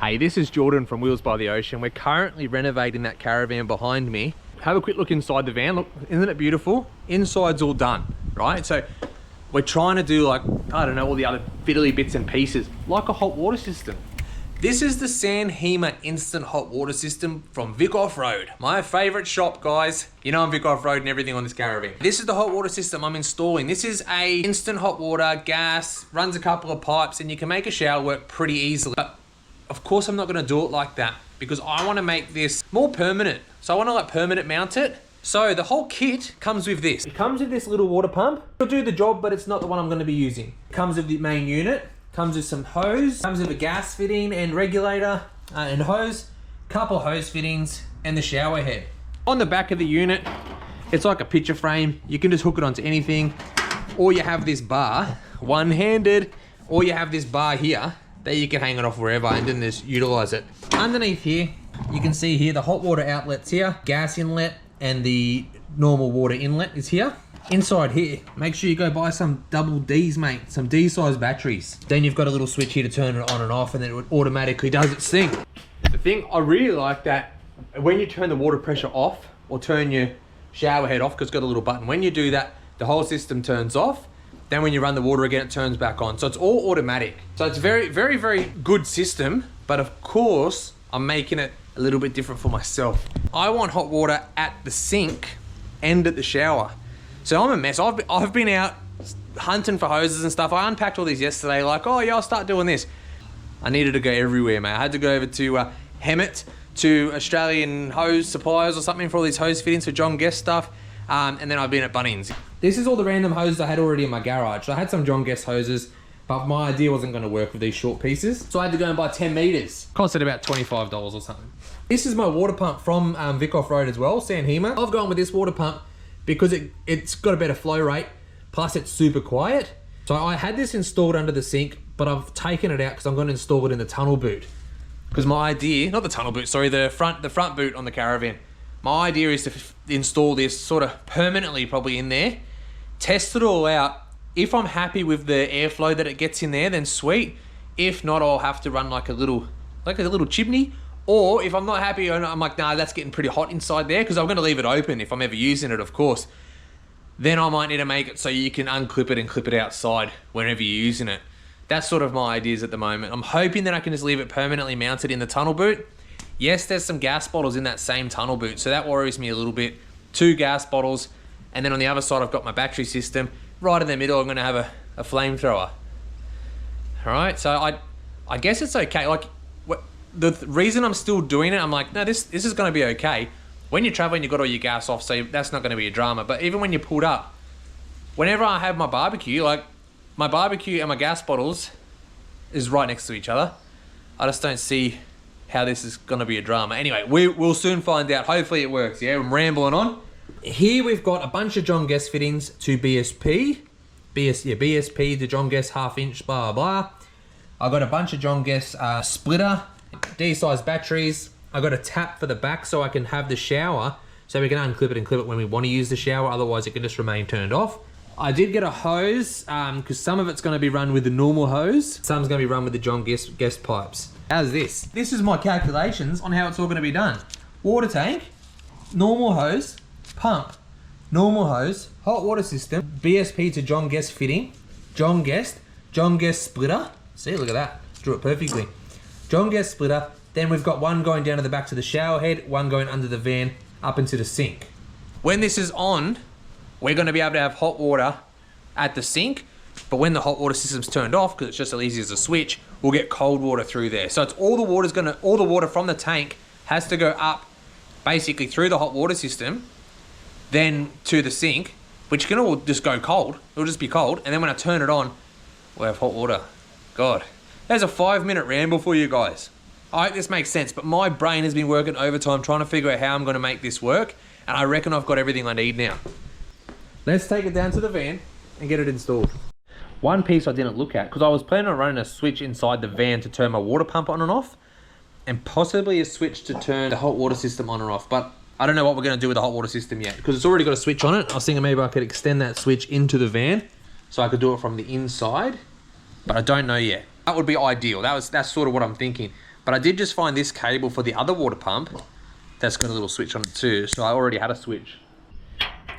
Hey, this is Jordan from Wheels by the Ocean. We're currently renovating that caravan behind me. Have a quick look inside the van. Look, isn't it beautiful? Inside's all done, right? So we're trying to do like, I don't know, all the other fiddly bits and pieces, like a hot water system. This is the San Hima instant hot water system from Vic Offroad. My favorite shop, guys. You know I'm Vic Offroad and everything on this caravan. This is the hot water system I'm installing. This is a instant hot water, gas, runs a couple of pipes, and you can make a shower work pretty easily. But of course I'm not gonna do it like that because I wanna make this more permanent. So I wanna like permanent mount it. So the whole kit comes with this. It comes with this little water pump. It'll do the job, but it's not the one I'm gonna be using. It comes with the main unit, comes with some hose, comes with a gas fitting and regulator and hose, couple hose fittings, and the shower head. On the back of the unit, it's like a picture frame. You can just hook it onto anything, or you have this bar, one-handed, or you have this bar here that you can hang it off wherever and then just utilize it. Underneath here, you can see here the hot water outlet's here, gas inlet, and the normal water inlet is here. Inside here, make sure you go buy some double Ds, mate, some D-size batteries. Then you've got a little switch here to turn it on and off, and then it automatically does its thing. The thing I really like that when you turn the water pressure off or turn your shower head off, because it's got a little button, when you do that, the whole system turns off. Then when you run the water again, it turns back on. So it's all automatic. So it's very, very, very good system. But of course, I'm making it a little bit different for myself. I want hot water at the sink and at the shower. So I'm a mess. I've been out hunting for hoses and stuff. I unpacked all these yesterday, like, oh yeah, I'll start doing this. I needed to go everywhere, mate. I had to go over to Hemet, to Australian hose suppliers or something for all these hose fittings for John Guest stuff. And then I've been at Bunnings. This is all the random hoses I had already in my garage. So I had some John Guest hoses, but my idea wasn't gonna work with these short pieces. So I had to go and buy 10 meters. Costed about $25 or something. This is my water pump from Vic Offroad as well, San Hima. I've gone with this water pump because it's got a better flow rate, plus it's super quiet. So I had this installed under the sink, but I've taken it out because I'm gonna install it in the tunnel boot. Because my idea, not the tunnel boot, sorry, the front boot on the caravan. My idea is to install this sort of permanently probably in there, test it all out. If I'm happy with the airflow that it gets in there, then sweet. If not, I'll have to run like a little chimney. Or if I'm not happy, I'm like, nah, that's getting pretty hot inside there, because I'm gonna leave it open if I'm ever using it, of course. Then I might need to make it so you can unclip it and clip it outside whenever you're using it. That's sort of my ideas at the moment. I'm hoping that I can just leave it permanently mounted in the tunnel boot. Yes, there's some gas bottles in that same tunnel boot, so that worries me a little bit. 2 gas bottles, and then on the other side I've got my battery system. Right in the middle I'm gonna have a flamethrower. All right, so I guess it's okay. Like, the reason I'm still doing it, I'm like, no, this is gonna be okay. When you're traveling, you've got all your gas off, so that's not gonna be a drama. But even when you're pulled up, whenever I have my barbecue, like my barbecue and my gas bottles is right next to each other. I just don't see how this is gonna be a drama. Anyway, we'll soon find out. Hopefully it works, yeah? I'm rambling on. Here we've got a bunch of John Guest fittings to BSP to John Guest 1/2 inch, blah, blah. I've got a bunch of John Guest splitter, D-size batteries. I've got a tap for the back so I can have the shower, so we can unclip it and clip it when we wanna use the shower, otherwise it can just remain turned off. I did get a hose, because some of it's gonna be run with the normal hose, some's gonna be run with the John Guest pipes. How's this? This is my calculations on how it's all gonna be done. Water tank, normal hose, pump, normal hose, hot water system, BSP to John Guest fitting, John Guest splitter. See, look at that, drew it perfectly. John Guest splitter, then we've got one going down to the back to the shower head, one going under the van, up into the sink. When this is on, we're gonna be able to have hot water at the sink, but when the hot water system's turned off, because it's just as easy as a switch, we'll get cold water through there. So it's all the water from the tank has to go up basically through the hot water system, then to the sink, which can all just go cold. It'll just be cold. And then when I turn it on, we'll have hot water. God, there's a 5-minute ramble for you guys. I hope this makes sense, but my brain has been working overtime trying to figure out how I'm gonna make this work, and I reckon I've got everything I need now. Let's take it down to the van and get it installed. One piece I didn't look at, because I was planning on running a switch inside the van to turn my water pump on and off, and possibly a switch to turn the hot water system on and off, but I don't know what we're gonna do with the hot water system yet, because it's already got a switch on it. I was thinking maybe I could extend that switch into the van, so I could do it from the inside, but I don't know yet. That would be ideal. That's sort of what I'm thinking. But I did just find this cable for the other water pump that's got a little switch on it too, so I already had a switch.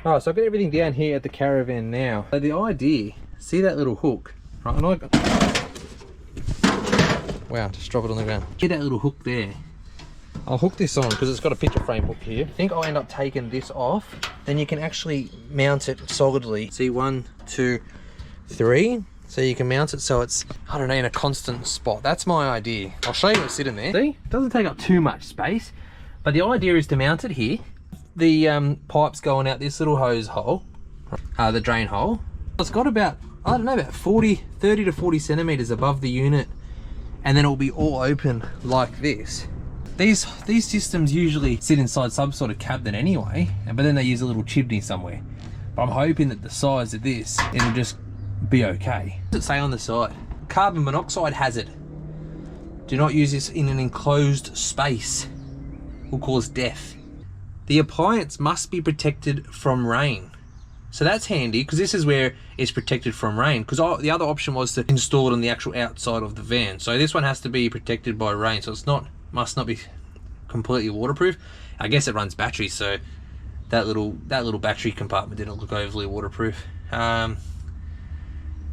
Alright, so I've got everything down here at the caravan now. So the idea, see that little hook? Right, and wow, just drop it on the ground. See that little hook there? I'll hook this on because it's got a picture frame hook here. I think I'll end up taking this off. Then you can actually mount it solidly. See, 1, 2, 3. So you can mount it so it's, I don't know, in a constant spot. That's my idea. I'll show you what's sitting there. See, it doesn't take up too much space. But the idea is to mount it here. The pipe's going out this little hose hole, the drain hole. It's got about, I don't know, about 30 to 40 centimeters above the unit. And then it'll be all open like this. These systems usually sit inside some sort of cabinet anyway, but then they use a little chimney somewhere. But I'm hoping that the size of this, it'll just be okay. What does it say on the side? Carbon monoxide hazard. Do not use this in an enclosed space. Will cause death. The appliance must be protected from rain. So that's handy because this is where it's protected from rain, because the other option was to install it on the actual outside of the van. So this one has to be protected by rain, so it's not, must not be completely waterproof. I guess it runs batteries, so that little battery compartment didn't look overly waterproof.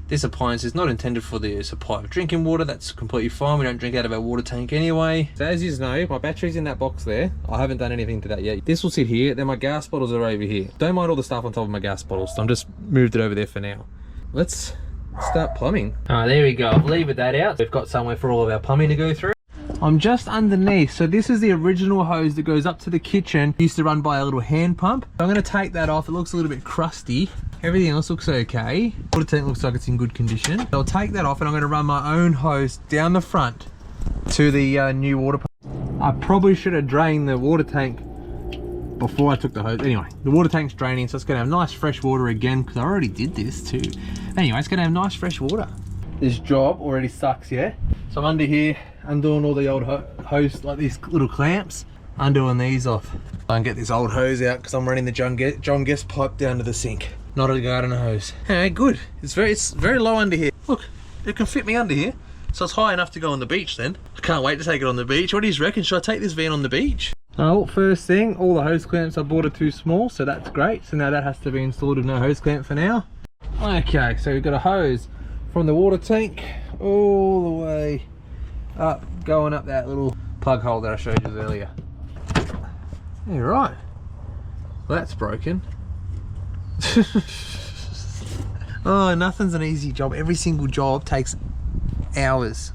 This appliance is not intended for the supply of drinking water. That's completely fine. We don't drink out of our water tank anyway. So as you know, my battery's in that box there. I haven't done anything to that yet. This will sit here, then my gas bottles are over here. Don't mind all the stuff on top of my gas bottles. So I'm just moved it over there for now. Let's start plumbing. All right, there we go. I've levered that out. We've got somewhere for all of our plumbing to go through. I'm just underneath. So this is the original hose that goes up to the kitchen. Used to run by a little hand pump. I'm gonna take that off. It looks a little bit crusty. Everything else looks okay. Water tank looks like it's in good condition. So I'll take that off and I'm gonna run my own hose down the front to the new water pump. I probably should have drained the water tank before I took the hose. Anyway, the water tank's draining, so it's gonna have nice fresh water again, because I already did this too. Anyway, it's gonna have nice fresh water. This job already sucks, yeah? So I'm under here, undoing all the old hose, like these little clamps, undoing these off. I can get this old hose out because I'm running the John Guest pipe down to the sink, not a garden hose. Hey, good. It's very low under here. Look, it can fit me under here, so it's high enough to go on the beach then. I can't wait to take it on the beach. What do you reckon? Should I take this van on the beach? Oh, first thing, all the hose clamps I bought are too small, so that's great. So now that has to be installed with no hose clamp for now. Okay, so we've got a hose from the water tank all the way up, going up that little plug hole that I showed you earlier. Yeah, right. Well, that's broken. Oh, nothing's an easy job. Every single job takes hours.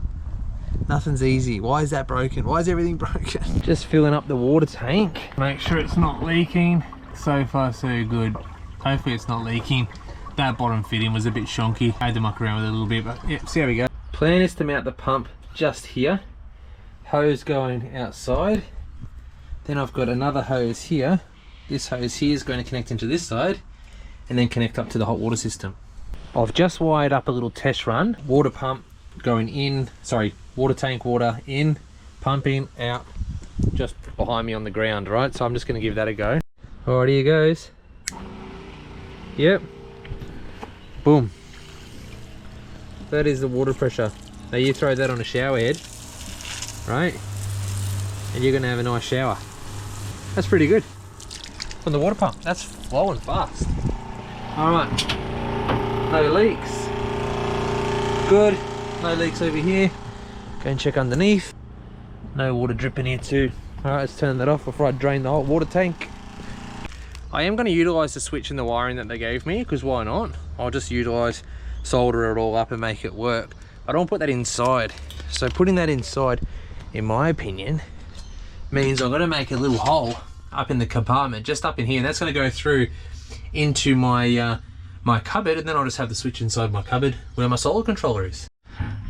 Nothing's easy. Why is that broken? Why is everything broken? Just filling up the water tank. Make sure it's not leaking. So far so good. Hopefully it's not leaking. That bottom fitting was a bit shonky. I had to muck around with it a little bit, but yeah, see how we go. Plan is to mount the pump just here. Hose going outside. Then I've got another hose here. This hose here is going to connect into this side and then connect up to the hot water system. I've just wired up a little test run. Water pump going in, sorry, water tank water in, pumping out just behind me on the ground, right? So I'm just going to give that a go. Alright, here goes. Yep. Boom. That is the water pressure. Now you throw that on a shower head, right? And you're going to have a nice shower. That's pretty good. From the water pump, that's flowing fast. Alright. No leaks. Good. No leaks over here. Go and check underneath. No water dripping here too. Alright, let's turn that off before I drain the hot water tank. I am going to utilise the switch and the wiring that they gave me, because why not? I'll just utilise, solder it all up and make it work. I don't put that inside. So putting that inside, in my opinion, means I'm going to make a little hole up in the compartment, just up in here, and that's going to go through into my my cupboard, and then I'll just have the switch inside my cupboard where my solar controller is.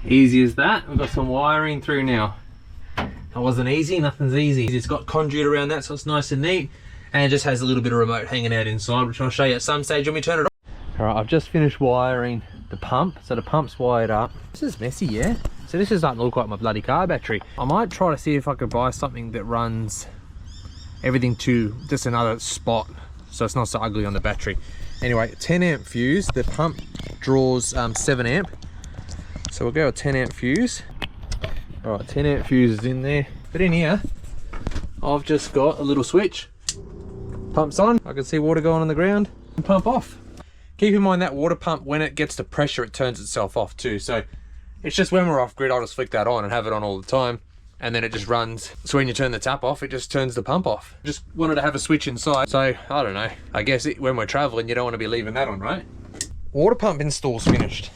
Easy as that. We've got some wiring through now. That wasn't easy. Nothing's easy. It's got conduit around that, so it's nice and neat. And it just has a little bit of remote hanging out inside, which I'll show you at some stage when we turn it on. Alright, I've just finished wiring the pump. So the pump's wired up. This is messy, yeah? So this is starting to look like my bloody car battery. I might try to see if I could buy something that runs everything to just another spot, so it's not so ugly on the battery. Anyway, 10 amp fuse. The pump draws 7 amp. So we'll go a 10 amp fuse. All right, 10 amp fuse is in there. But in here, I've just got a little switch. Pumps on, I can see water going on the ground, and pump off. Keep in mind that water pump, when it gets to pressure, it turns itself off too. So it's just when we're off grid, I'll just flick that on and have it on all the time. And then it just runs. So when you turn the tap off, it just turns the pump off. Just wanted to have a switch inside. So I don't know, I guess when we're traveling, you don't want to be leaving that on, right? Water pump install's finished.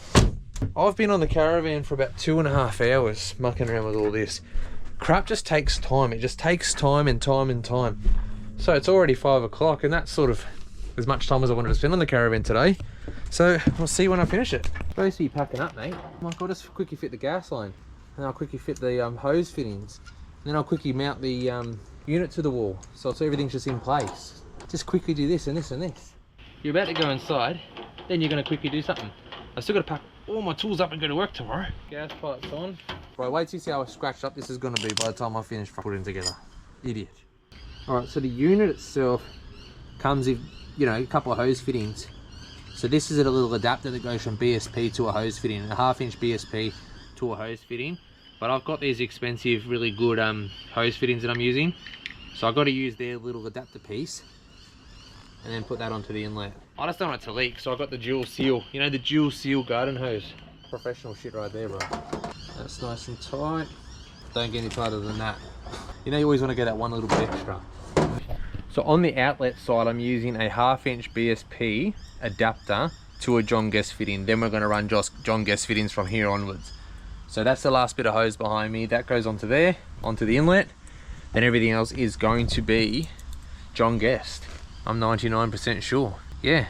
I've been on the caravan for about 2.5 hours mucking around with all this. Crap just takes time. It just takes time and time and time. So it's already 5 o'clock, and that's sort of as much time as I wanted to spend on the caravan today. So we'll see when I finish it. Supposed to be packing up, mate. I'm like, I'll just quickly fit the gas line, and I'll quickly fit the hose fittings, and then I'll quickly mount the unit to the wall, so everything's just in place. Just quickly do this and this and this. You're about to go inside, then you're going to quickly do something. I've still got to pack all my tools up and go to work tomorrow. Gas pipes on. Right, wait till you see how scratched up this is going to be by the time I finish putting it together. Idiot. Alright, so the unit itself comes with, you know, a couple of hose fittings. So this is a little adapter that goes from BSP to a hose fitting, a 1/2 inch BSP to a hose fitting. But I've got these expensive, really good hose fittings that I'm using. So I've got to use their little adapter piece and then put that onto the inlet. I just don't want it to leak, so I've got the dual seal. You know, the dual seal garden hose. Professional shit right there, bro. That's nice and tight. Don't get any tighter than that. You know, you always want to get that one little bit extra. So on the outlet side, I'm using a 1/2 inch BSP adapter to a John Guest fitting. Then we're going to run John Guest fittings from here onwards. So that's the last bit of hose behind me. That goes onto there, onto the inlet. Then everything else is going to be John Guest. I'm 99% sure. Yeah.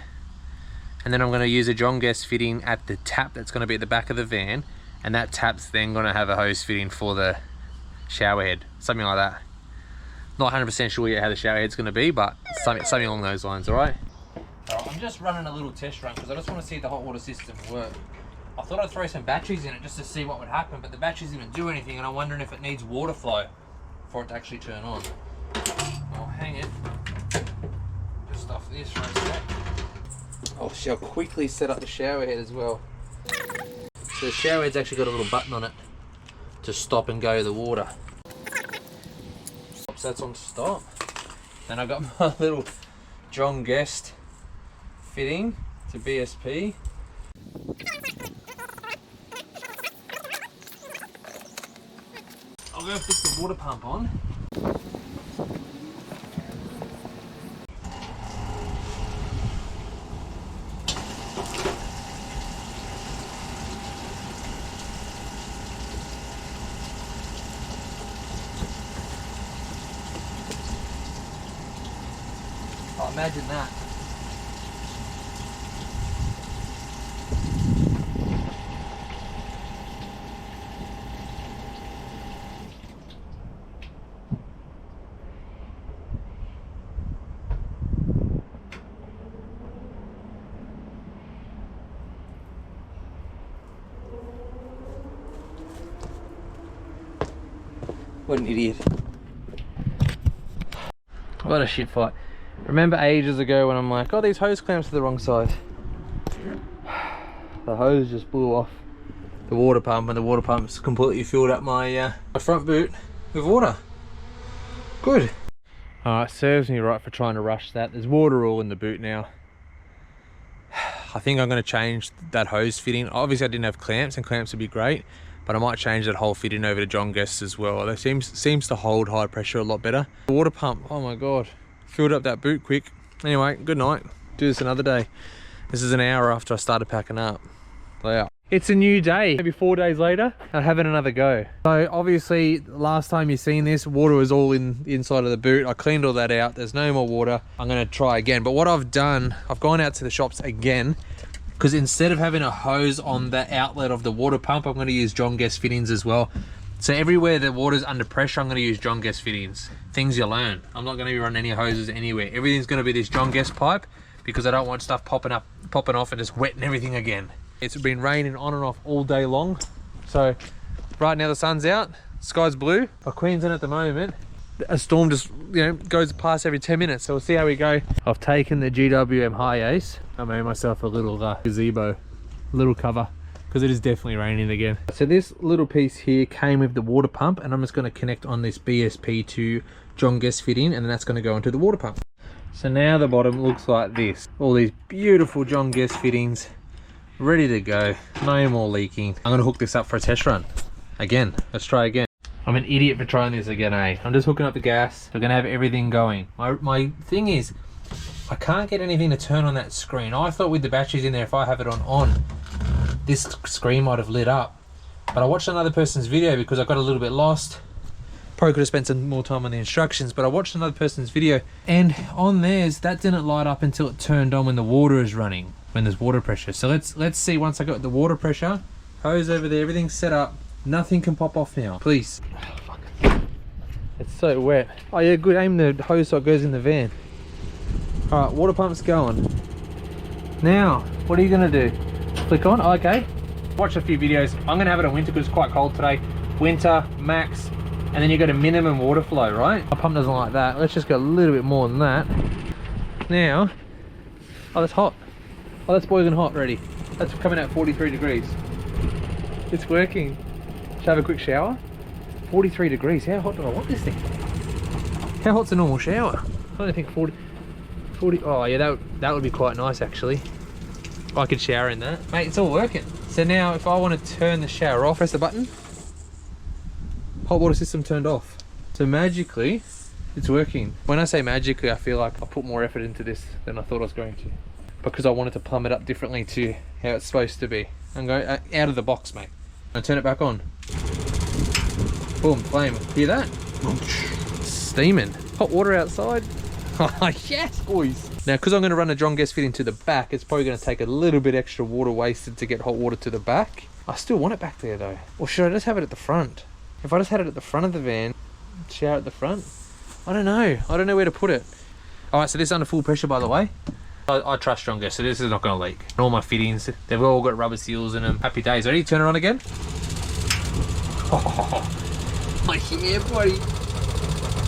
And then I'm going to use a John Guest fitting at the tap that's going to be at the back of the van. And that tap's then going to have a hose fitting for the shower head. Something like that. Not 100% sure yet how the shower head's going to be, but something along those lines, alright? Alright, I'm just running a little test run because I just want to see the hot water system work. I thought I'd throw some batteries in it just to see what would happen, but the batteries didn't do anything, and I'm wondering if it needs water flow for it to actually turn on. I'll hang it. Just off this for a sec. Oh, I'll quickly set up the shower head as well. So the shower head's actually got a little button on it to stop and go the water. So that's on stop. Then I got my little John Guest fitting to BSP. I'll go fix the water pump on. Oh, imagine that. What an idiot. What a shit fight. Remember ages ago when I'm like, oh, these hose clamps are the wrong size. The hose just blew off the water pump, and the water pump's completely filled up my front boot with water. Good. Alright, serves me right for trying to rush that. There's water all in the boot now. I think I'm going to change that hose fitting. Obviously I didn't have clamps, and clamps would be great, but I might change that whole fitting over to John Guest as well. It seems to hold high pressure a lot better. The water pump, oh my god, filled up that boot quick. Anyway, good night. Do this another day. This is an hour after I started packing up. Yeah. It's a new day. Maybe 4 days later, I'm having another go. So obviously, last time you seen this, water was all in the inside of the boot. I cleaned all that out. There's no more water. I'm gonna try again. But what I've done, I've gone out to the shops again, because instead of having a hose on the outlet of the water pump, I'm gonna use John Guest fittings as well. So everywhere the water's under pressure, I'm gonna use John Guest fittings. Things you learn. I'm not gonna be running any hoses anywhere. Everything's gonna be this John Guest pipe, because I don't want stuff popping off and just wetting everything again. It's been raining on and off all day long. So right now the sun's out, sky's blue. Queensland at the moment, a storm just, you know, goes past every 10 minutes. So we'll see how we go. I've taken the GWM High Ace. I made myself a little gazebo, little cover. because it is definitely raining again. So this little piece here came with the water pump, and I'm just going to connect on this BSP to John Guest fitting, and then that's going to go into the water pump. So now the bottom looks like this. All these beautiful John Guest fittings ready to go, no more leaking. I'm going to hook this up for a test run again. Let's try again. I'm an idiot for trying this again, eh? I'm just hooking up the gas. We're going to have everything going. My thing is, I can't get anything to turn on that screen. I thought with the batteries in there, if I have it on, this screen might have lit up. But I watched another person's video because I got a little bit lost. Probably could have spent some more time on the instructions, but I watched another person's video, and on theirs, that didn't light up until it turned on when the water is running, when there's water pressure. So let's see once I got the water pressure, hose over there, everything's set up. Nothing can pop off now, please. Oh, fuck. It's so wet. Oh yeah, good, aim the hose so it goes in the van. All right, water pump's going. Now, what are you gonna do? Click on, okay. Watch a few videos. I'm gonna have it on winter because it's quite cold today. Winter, max, and then you go to minimum water flow, right? My pump doesn't like that. Let's just go a little bit more than that. Now, oh, that's hot. Oh, that's boiling hot already. That's coming out 43 degrees. It's working. Should I have a quick shower? 43 degrees, how hot do I want this thing? How hot's a normal shower? I don't think 40, oh yeah, that would be quite nice actually. I could shower in that. Mate, it's all working. So now if I want to turn the shower off, press the button. Hot water system turned off. So magically, it's working. When I say magically, I feel like I put more effort into this than I thought I was going to. Because I wanted to plumb it up differently to how it's supposed to be. I'm going out of the box, mate. I'm gonna turn it back on. Boom, flame. Hear that? Steaming. Hot water outside. Yes, boys. Now, because I'm going to run a John Guest fitting to the back, it's probably going to take a little bit extra water wasted to get hot water to the back. I still want it back there though. Or should I just have it at the front? If I just had it at the front of the van, shower at the front? I don't know. I don't know where to put it. Alright, so this is under full pressure, by the way. I trust John Guest, so this is not going to leak. All my fittings, they've all got rubber seals in them. Happy days. Ready? Turn it on again. Oh, yeah, buddy.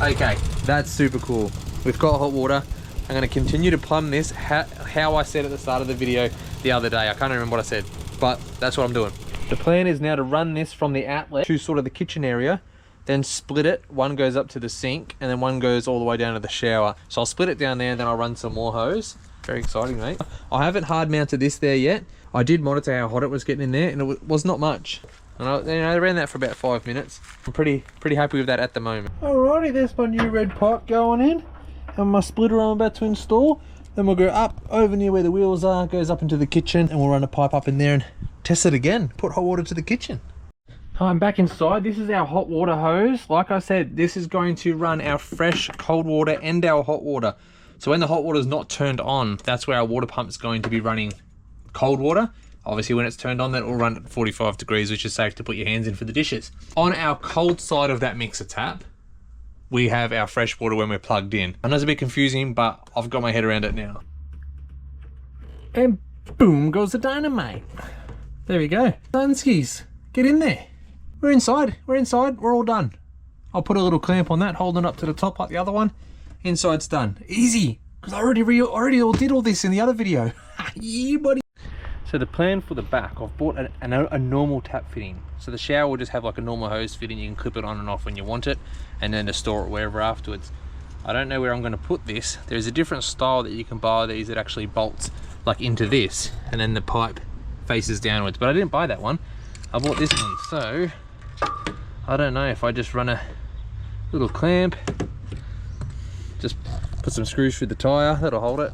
Okay, that's super cool. We've got hot water. I'm going to continue to plumb this how I said at the start of the video the other day. I can't remember what I said, but that's what I'm doing. The plan is now to run this from the outlet to sort of the kitchen area, then split it. One goes up to the sink, and then one goes all the way down to the shower. So I'll split it down there, and then I'll run some more hose. Very exciting, mate. I haven't hard mounted this there yet. I did monitor how hot it was getting in there, and it was not much. And I ran that for about 5 minutes. I'm pretty happy with that at the moment. Alrighty, there's my new red pipe going in, and my splitter I'm about to install. Then we'll go up over near where the wheels are, goes up into the kitchen, and we'll run a pipe up in there and test it again. Put hot water to the kitchen. I'm back inside. This is our hot water hose. Like I said, this is going to run our fresh cold water and our hot water. So when the hot water is not turned on, that's where our water pump is going to be running cold water. Obviously when it's turned on, that will run at 45 degrees, which is safe to put your hands in for the dishes. On our cold side of that mixer tap, we have our fresh water when we're plugged in. I know it's a bit confusing, but I've got my head around it now. And boom goes the dynamite. There we go. Dunskies, get in there. We're inside, we're all done. I'll put a little clamp on that, holding it up to the top like the other one. Inside's done. Easy, because I already all did all this in the other video. Yeah, buddy. So the plan for the back, I've bought a normal tap fitting. So the shower will just have like a normal hose fitting. You can clip it on and off when you want it, and then to store it wherever afterwards. I don't know where I'm going to put this. There's a different style that you can buy these that actually bolts like into this, and then the pipe faces downwards. But I didn't buy that one. I bought this one. So I don't know if I just run a little clamp, just put some screws through the tire, that'll hold it.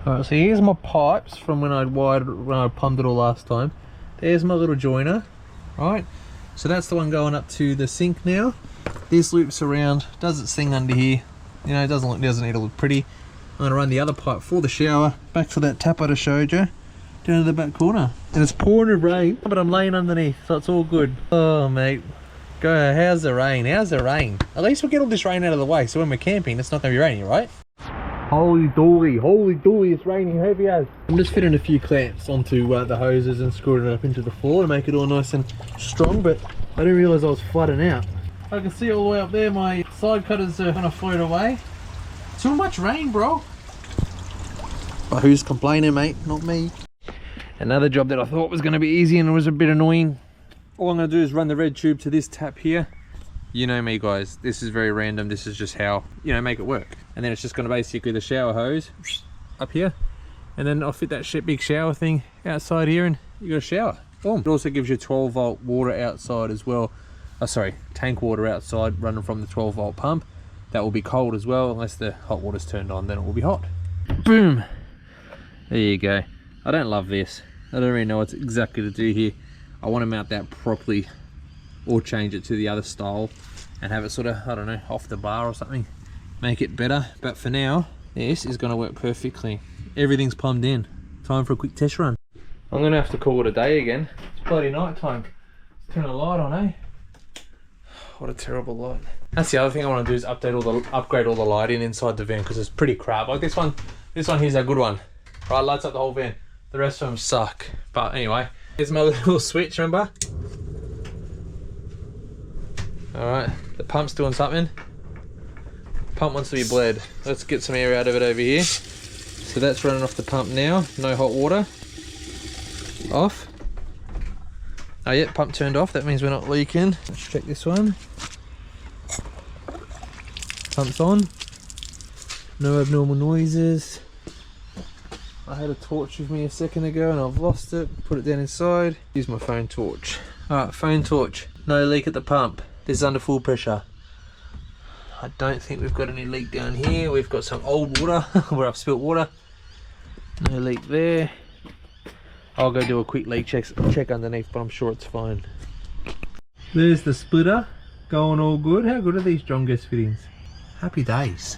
Alright, so here's my pipes from when I plumbed it all last time. There's my little joiner, right? So that's the one going up to the sink now. This loops around, does its thing under here. You know, it doesn't need to look pretty. I'm gonna run the other pipe for the shower back to that tap I just showed you, down to the back corner. And it's pouring with rain, but I'm laying underneath, so it's all good. Oh mate, go, how's the rain? How's the rain? At least we'll get all this rain out of the way, so when we're camping, it's not gonna be raining, right? Holy dooly, it's raining heavy as. I'm just fitting a few clamps onto the hoses and screwing it up into the floor to make it all nice and strong, but I didn't realise I was flooding out. I can see all the way up there, my side cutters are gonna float away. Too much rain, bro. But who's complaining, mate? Not me. Another job that I thought was going to be easy and it was a bit annoying. All I'm going to do is run the red tube to this tap here. You know me guys, this is very random. This is just how, you know, make it work. And then it's just going to basically the shower hose up here. And then I'll fit that big shower thing outside here and you got a shower. Boom. It also gives you 12 volt water outside as well. Oh, sorry, tank water outside running from the 12 volt pump. That will be cold as well, unless the hot water's turned on, then it will be hot. Boom. There you go. I don't love this. I don't really know what exactly to do here. I want to mount that properly or change it to the other style and have it sort of, I don't know, off the bar or something. Make it better. But for now, this is going to work perfectly. Everything's plumbed in. Time for a quick test run. I'm going to have to call it a day again. It's bloody night time. Let's turn a light on, eh? What a terrible light. That's the other thing I want to do is upgrade all the lighting inside the van because it's pretty crap. Like this one here's a good one. Right, lights up the whole van. The rest of them suck. But anyway, here's my little switch, remember? Alright, the pump's doing something. Pump wants to be bled. Let's get some air out of it over here. So that's running off the pump now. No hot water. Off. Oh yeah, pump turned off. That means we're not leaking. Let's check this one. Pump's on. No abnormal noises. I had a torch with me a second ago and I've lost it. Put it down inside. Use my phone torch. Alright, phone torch. No leak at the pump. This is under full pressure. I don't think we've got any leak down here. We've got some old water where I've spilt water. No leak there. I'll go do a quick leak check underneath, but I'm sure it's fine. There's the splitter. Going all good. How good are these John Guest fittings? Happy days.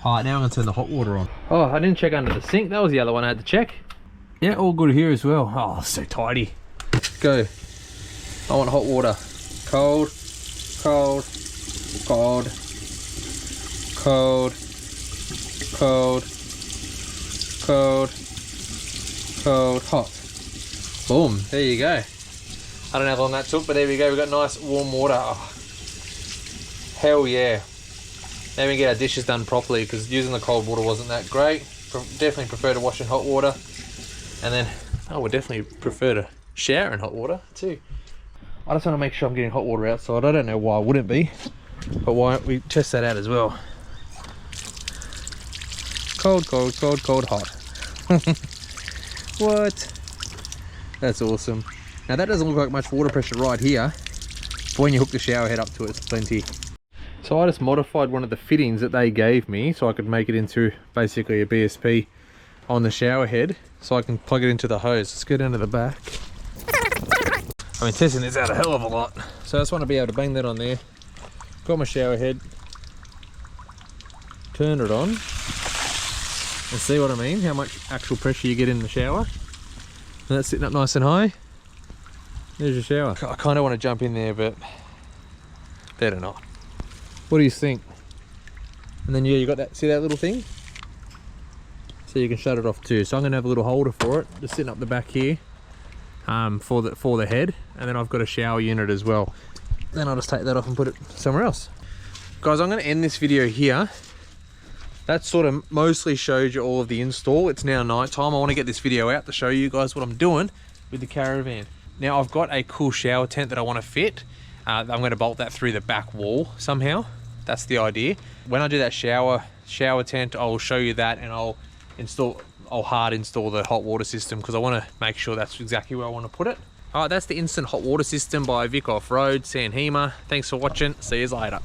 Alright, now I'm going to turn the hot water on. Oh, I didn't check under the sink. That was the other one I had to check. Yeah, all good here as well. Oh, so tidy. Let's go. I want hot water. Cold, cold, cold, cold, cold, cold, cold, hot. Boom, there you go. I don't know how long that took, but there we go. We've got nice warm water. Oh, hell yeah. Now we can get our dishes done properly because using the cold water wasn't that great. Definitely prefer to wash in hot water. And then I would definitely prefer to shower in hot water too. I just want to make sure I'm getting hot water outside. I don't know why I wouldn't be, but why don't we test that out as well. Cold, cold, cold, cold, hot. What? That's awesome. Now that doesn't look like much water pressure right here, but when you hook the shower head up to it, it's plenty. So I just modified one of the fittings that they gave me so I could make it into basically a BSP on the shower head so I can plug it into the hose. Let's go down to the back. I've been testing this out a hell of a lot, so I just want to be able to bang that on there. Got my shower head, turn it on and see what I mean, how much actual pressure you get in the shower. And that's sitting up nice and high. There's your shower. I kind of want to jump in there, but better not. What do you think? And then yeah, you got that, see that little thing? So you can shut it off too. So I'm gonna have a little holder for it, just sitting up the back here, for the head, and then I've got a shower unit as well. Then I'll just take that off and put it somewhere else. Guys, I'm gonna end this video here. That sort of mostly showed you all of the install. It's now night time. I want to get this video out to show you guys what I'm doing with the caravan. Now I've got a cool shower tent that I want to fit. I'm going to bolt that through the back wall somehow. That's the idea. When I do that shower tent, I'll show you that, and I'll hard install the hot water system because I want to make sure that's exactly where I want to put it. All right, that's the instant hot water system by Vic Offroad, San Hima. Thanks for watching. See you later.